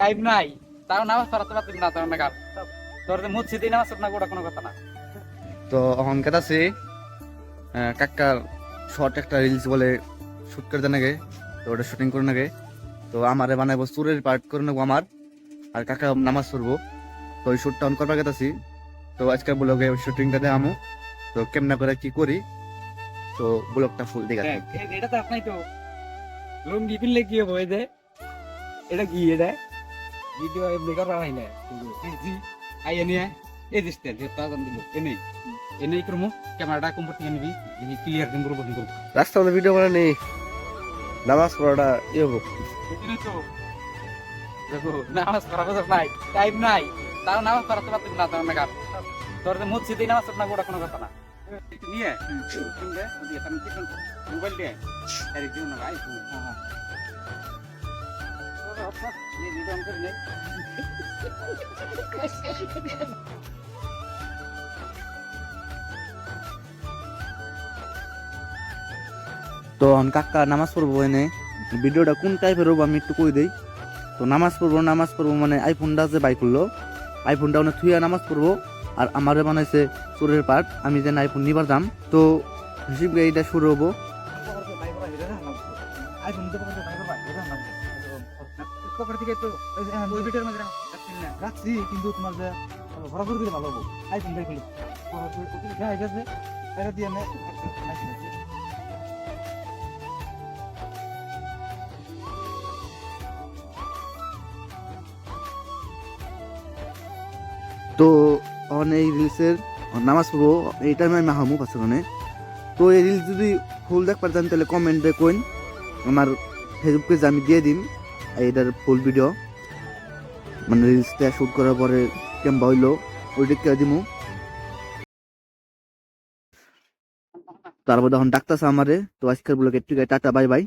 Time নাই, তাও নামাজ পড়াতে পারতেন না, তখন গান তোর যে মসজিদে নামাজ পড়না গোটা কোনো কথা না। তো এখন কেতাছি কাকার শর্ট একটা রিলস বলে শুট করে দেন আগে, তো ওটা শুটিং করে নাগে। তো আমারে বানাইবো চুরের পার্ট করে নেবো আমার, আর কাকা নামাজ পড়বো। তো ওই শুটটা অন করবার গেতাছি। তো আজকের ব্লগে শুটিংটা দেখামো, তো কেমনা করে কি করি, তো ব্লগটা ফুল দেখাচ্ছি। এটা তো আপনাই তো লুঙ্গি পিনলে কি হবো? এই যে এটা কি, এটা ভিডিও এমনি করা হয় না। জি আই এনে এই যে স্টেজ এটা দাম দিল এনে এনে করমু, ক্যামেরাটা কম করতে নিবি, এই ক্লিয়ার দিন করব কিন্তু রাস্তা ভিডিও করে নেই, নামাজ পড়াটা ইয়ে হবো। বুঝলি তো। দেখো নামাজ পড়া কথা নাই, টাইম নাই, তাও নামাজ পড়াতে পারতেন না, তখন গান তোর যে মসজিদে নামাজ পড়না গোটা কোনো কথা না। নিয়ে শুনবে দিয়ে আমি কি মোবাইল দিয়ে আরে দিও না ভাই। হ্যাঁ হ্যাঁ তো আপনার এই ভিডিও অন করে নেই। তো কাকা নামাজ পড়বো এনে, ভিডিওটা কোন টাইপের হবো আমি একটু কই দেই। তো নামাজ পড়বো মানে আইফোনটা যে বাই করলো, আইফোনটা অনেক থুইয়া নামাজ পড়বো। আর আমারে বানাইছে চোরের পার্ট, আমি যেন আইফোন নিবার দাম। তো হিসিব এইটা শুরু হবো। রাখছি কিন্তু তোমার যে ভরা করে দিলে ভালো হবো। আইফোন বাই করলে এটা দিয়ে তো এই রিলসের নামাজ পড়বো এই টাইমে আমি হামু পাশে। তো এই রিলস যদি ফুল দেখ পারতেন তাহলে কমেন্টে কইন, আমার ফেসবুক পেজে আমি দিয়ে দিন এইটার ফুল ভিডিও, মানে রিলসটা শুট করার পরে কেমন হইলো ওইটা দিমু। তারপর তখন ডাক্তার আমারে। তো আজকের ব্লগে টাটা, বাই বাই।